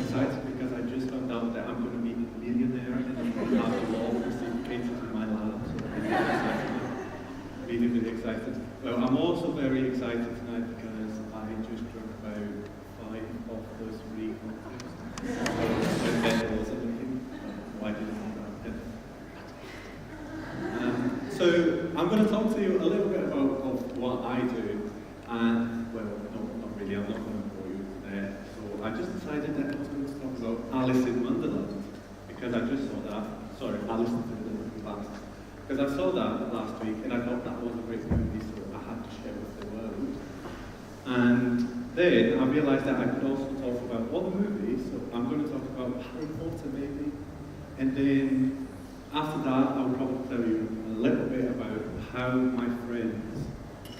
excited because I just found out that I'm going to be a millionaire and I'm going to have a lot of reciprocated in my lab. So I'm really, really excited. Well, I'm also very excited tonight because I just drunk about 5 of those 3 cocktails. So Ben wasn't looking. Why didn't I do that? So I'm going to talk to you a little bit about what I do. And, well, not really, I'm not going to bore you today. So I just decided that I was going to talk about Alice in Wonderland. Because I just saw that. Sorry, Alice in Wonderland last. Because I saw that last week and I thought that was a great movie, so I had to share with the world. And then I realised that I could also talk about other movies, so I'm going to talk about Harry Potter maybe. And then after that, I'll probably tell you a little bit about how my friends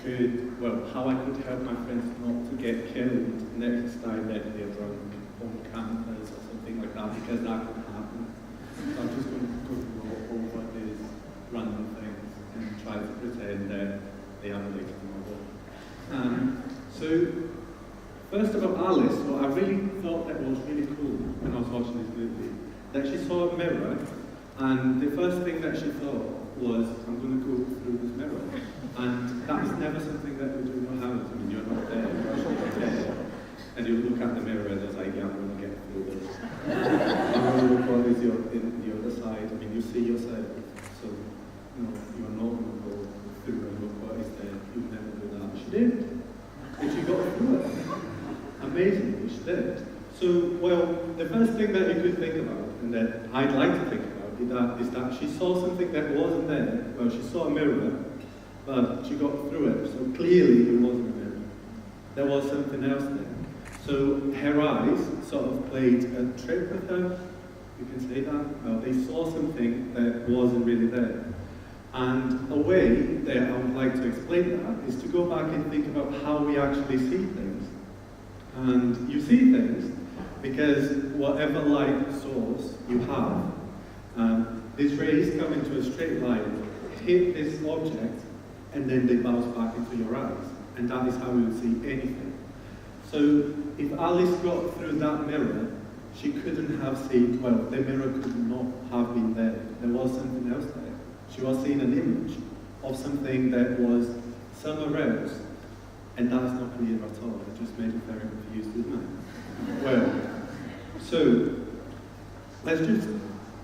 could, well, how I could help my friends not to get killed next time that they're drunk on campus or something like that, because that could happen. So I'm just going to go over these random things and try to pretend that they are related to my work. So, first about Alice, well, I really thought that was really cool when I was watching this movie, that she saw a mirror, and the first thing that she thought was, I'm going to go through this mirror. And that was never something that we do in our house. I mean, you're not there, you're actually there. And you look at the mirror and it's like, yeah, I'm going to get through this. I'm going to look what is in the other side. I mean, you see yourself. So, you're not going to go through and look what is there. You would never do that. She did. And she got through it. Amazingly, she did. So, well, the first thing that you could think about, and that I'd like to think about, is that she saw something that wasn't there. Well, she saw a mirror, but she got through it. So clearly it wasn't a mirror. There was something else there. So her eyes sort of played a trick with her. You can say that. Well, they saw something that wasn't really there. And a way that I would like to explain that is to go back and think about how we actually see things. And you see things because whatever light source you have, these rays come into a straight line, hit this object, and then they bounce back into your eyes. And that is how you see anything. So if Alice got through that mirror, she couldn't have seen, well, the mirror could not have been there. There was something else there. She was seeing an image of something that was somewhere else. And that's not clear at all. It just made me very confused, didn't it? Well, so let's just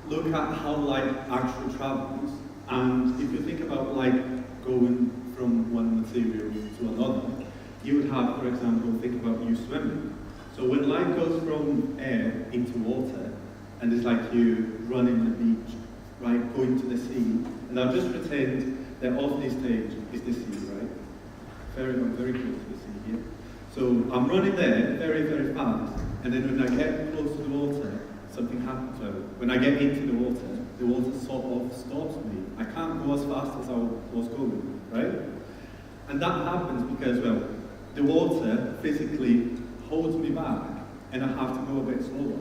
look at how light actually travels. And if you think about light going from one material to another, you would have, for example, think about you swimming. So when light goes from air into water, and it's like you running the beach, right, going to the sea, and I'll just pretend that off this stage is the sea, right? I'm very close to the sea here. So I'm running there very, very fast, and then when I get close to the water, something happens. So when I get into the water sort of stops me. I can't go as fast as I was going, right? And that happens because, well, the water physically holds me back, and I have to go a bit slower.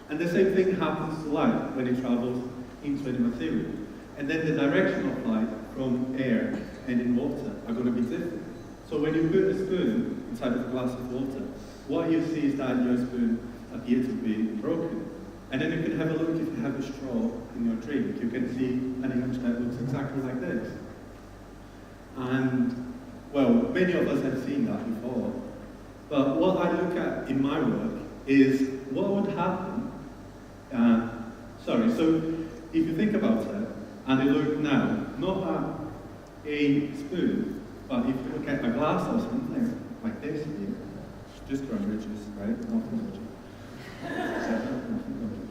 And the same thing happens to light when it travels into any material. And then the direction of light from air and in water are going to be different. So when you put a spoon inside of a glass of water, what you see is that your spoon appears to be broken. And then you can have a look if you have a straw in your drink. You can see an image that looks exactly like this. And, well, many of us have seen that before. But what I look at in my work is what would happen. So if you think about it, and you look now, not at a spoon, but if you look at a glass or something like this here, just cranberry juice, right? Nothing juice.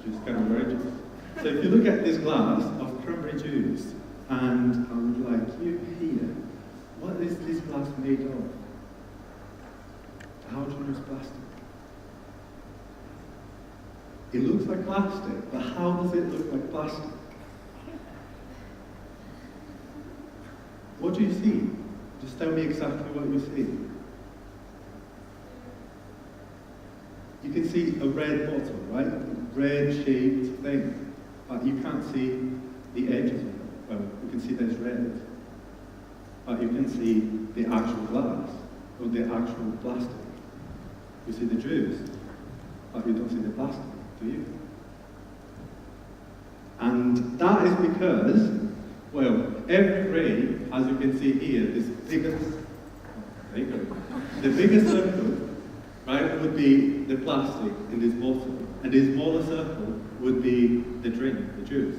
Just cranberry juice. So if you look at this glass of cranberry juice, and I would like you here, what is this glass made of? How do you know it's plastic? It looks like plastic, but how does it look like plastic? What do you see? Just tell me exactly what you see. You can see a red bottle, right? A red-shaped thing, but you can't see the edges of it. Well, you can see there's red, but you can see the actual glass, or the actual plastic. You see the juice, but you don't see the plastic, do you? And that is because, well, every ray, as you can see here, this biggest, there you go, the bigger circle, right, would be the plastic in this bottle, and the smaller circle would be the drink, the juice.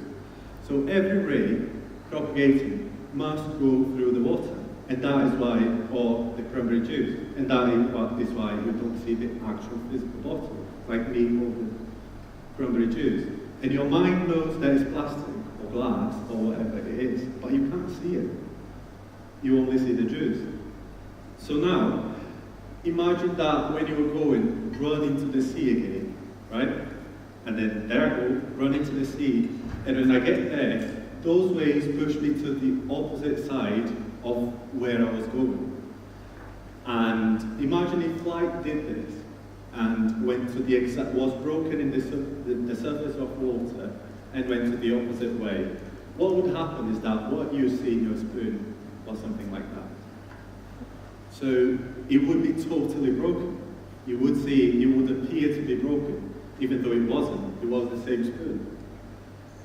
So every ray propagating must go through the water, and that is why, or the cranberry juice, and that is why you don't see the actual physical bottle, like me holding cranberry juice. And your mind knows that it's plastic, or glass, or whatever it is, but you can't see it. You only see the juice. So now, imagine that when you were going, run into the sea again, right? And then there I go, run into the sea, and when I get there, those waves push me to the opposite side of where I was going. And imagine if light did this, and went to the exact, was broken in the surface of water, and went to the opposite way. What would happen is that what you see in your spoon was something like that. So it would be totally broken. You would see, it would appear to be broken, even though it wasn't. It was the same spoon.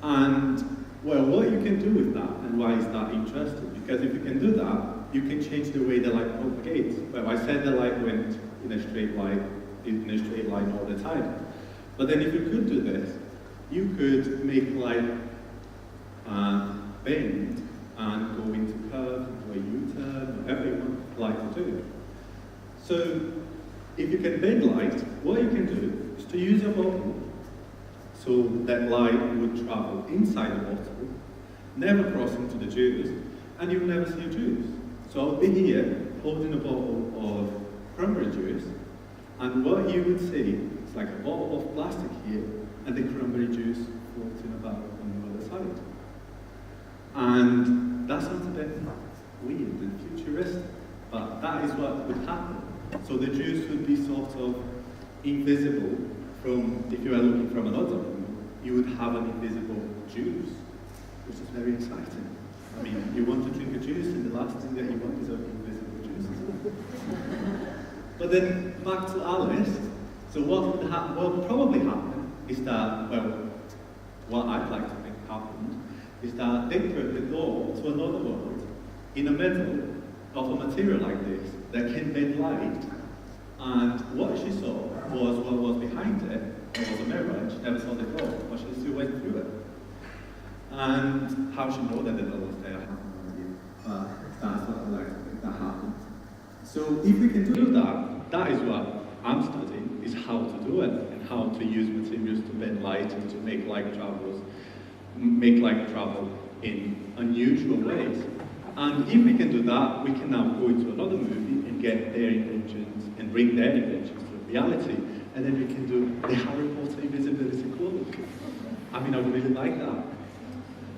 And, well, what you can do with that, and why is that interesting? Because if you can do that, you can change the way the light propagates. Well, I said the light went in a straight line all the time. But then if you could do this, you could make light bend and go into curve, into a U-turn, whatever you want light to do. So if you can bend light, what you can do is to use a bottle so that light would travel inside the bottle, never cross into the juice, and you'll never see a juice. So I'll be here holding a bottle of cranberry juice, and what you would see is like a bottle of plastic here, and the cranberry juice floating about on the other side. And that sounds a bit weird and futuristic, but that is what would happen. So the juice would be sort of invisible from, if you are looking from another room, you would have an invisible juice, which is very exciting. I mean, you want to drink a juice, and the last thing that you want is an invisible juice, isn't it? But then, back to Alice, so what would probably happen is that, well, what I'd like to think happened, is that they put the door to another world in the middle of a material like this that can bend light. And what she saw was what was behind it. It was a mirror, and she never saw the door, but she still went through it. And how she know that the door was there, I have no idea. But that's what I like to think that happened. So if we can do that, that is what I'm studying, is how to do it, and how to use materials to bend light and to make light travel in unusual ways. And if we can do that, we can now go into another movie and get their inventions and bring their inventions to reality. And then we can do the Harry Potter invisibility cloak. I mean, I would really like that.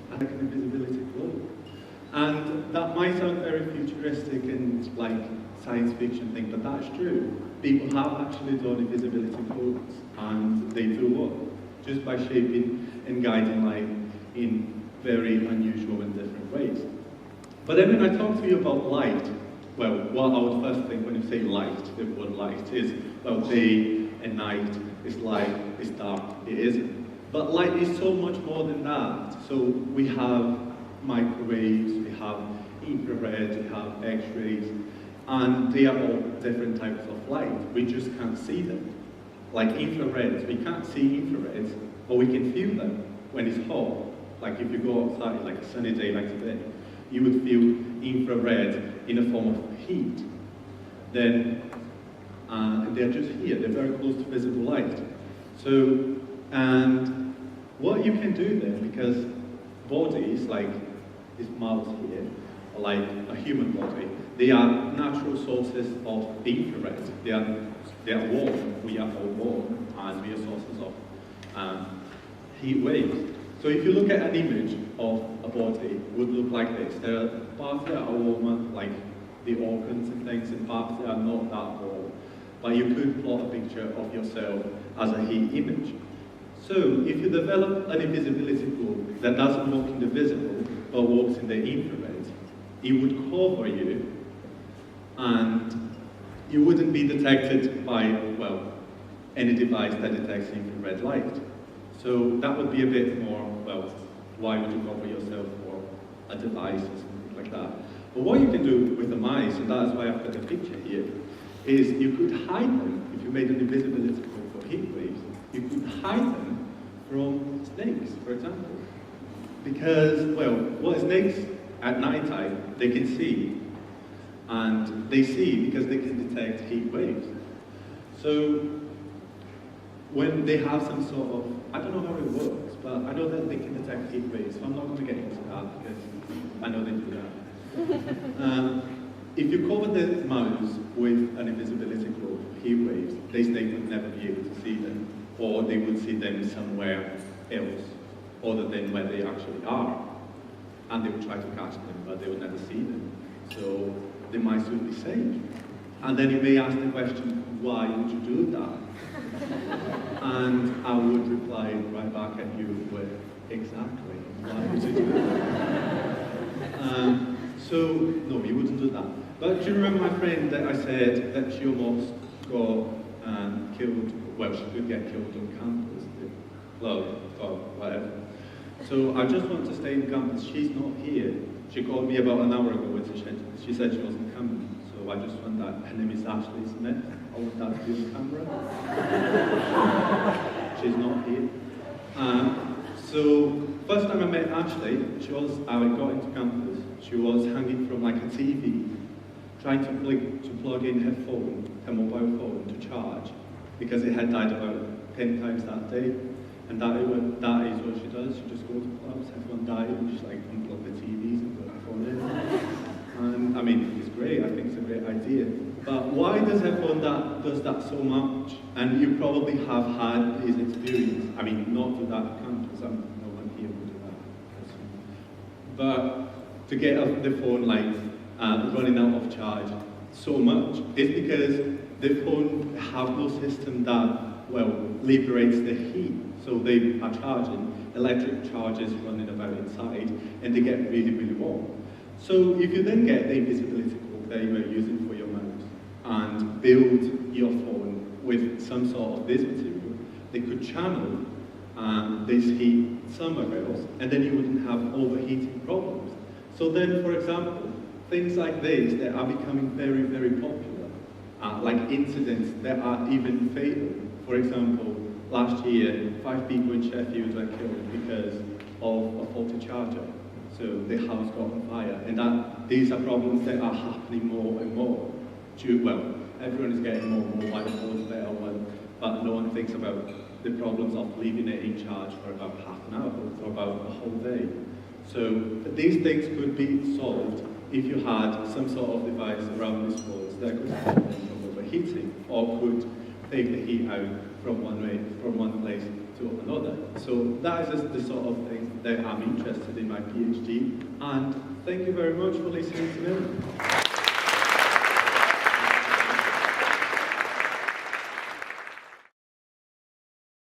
Like an invisibility cloak. And that might sound very futuristic and like science fiction thing, but that's true. People have actually done invisibility cloaks, and they do work, just by shaping and guiding light in very unusual and different ways. But then when I talk to you about light, well, what I would first think when you say light, the word light is, well, day and night, is light, is dark, it isn't. But light is so much more than that. So we have microwaves, we have infrared, we have X-rays, and they are all different types of light. We just can't see them. Like infrareds, we can't see infrareds, but we can feel them when it's hot. Like if you go outside, like a sunny day like today, you would feel infrared in a form of heat. Then, and they're just here, they're very close to visible light. So, and what you can do then, because bodies like this mouse here, or like a human body, they are natural sources of infrared. They are warm, we are all warm, and we are sources of heat waves. So if you look at an image of a body, it would look like this. There are parts that are warmer, like the organs and things, and parts that are not that warm. But you could plot a picture of yourself as a heat image. So if you develop an invisibility cloak that doesn't work in the visible, but works in the infrared, it would cover you, and you wouldn't be detected by, well, any device that detects infrared light. So that would be a bit more, well, why would you cover yourself for a device or something like that? But what you can do with the mice, and that is why I've got the picture here, is you could hide them, if you made an invisibility code for heat waves, you could hide them from snakes, for example. Because, well, what snakes at night time, they can see, and they see because they can detect heat waves. So when they have some sort of, I don't know how it works, but I know that they can detect heat waves, so I'm not going to get into that because I know they do that. If you cover the mouse with an invisibility cloak for heat waves, the snake would never be able to see them, or they would see them somewhere else, other than where they actually are. And they would try to catch them, but they would never see them. So the mice would be safe. And then you may ask the question, why would you do that? And I would reply right back at you with, exactly, why would you do that? So, no, you wouldn't do that. But do you remember my friend that I said that she almost got killed, well, she could get killed on campus, well, or whatever. So I just want to stay in campus. She's not here. She called me about an hour ago with she said she wasn't coming. So I just want that. Her name is Ashley Smith. I want that to be on camera. She's not here. So first time I met Ashley, I got into campus. She was hanging from like a TV, trying to plug in her phone, her mobile phone, to charge, because it had died about 10 times that day. And that is what she does. She just goes to clubs, everyone died, and she's like, unplug the TVs and put her phone in. And I mean, it's great, I think it's a great idea. But why does everyone does that so much? And you probably have had this experience. I mean, not to that campus, no one here would do that. But to get off the phone like running out of charge so much is because the phone have no system that, well, liberates the heat. So they are charging, electric charges running about inside, and they get really, really warm. So if you then get the invisibility cloak that you are using for your mouse and build your phone with some sort of this material, they could channel this heat somewhere else, and then you wouldn't have overheating problems. So then, for example, things like this that are becoming very, very popular, like incidents that are even fatal. For example, last year, 5 people in Sheffield were killed because of a faulty charger. So the house got on fire. And these are problems that are happening more and more. Well, everyone is getting more and more white better one, but no one thinks about the problems of leaving it in charge for about half an hour or about a whole day. So these things could be solved if you had some sort of device around this phone that could stop them from overheating or could take the heat out from one place to another. So that is the sort of thing that I'm interested in my PhD, and thank you very much for listening to me.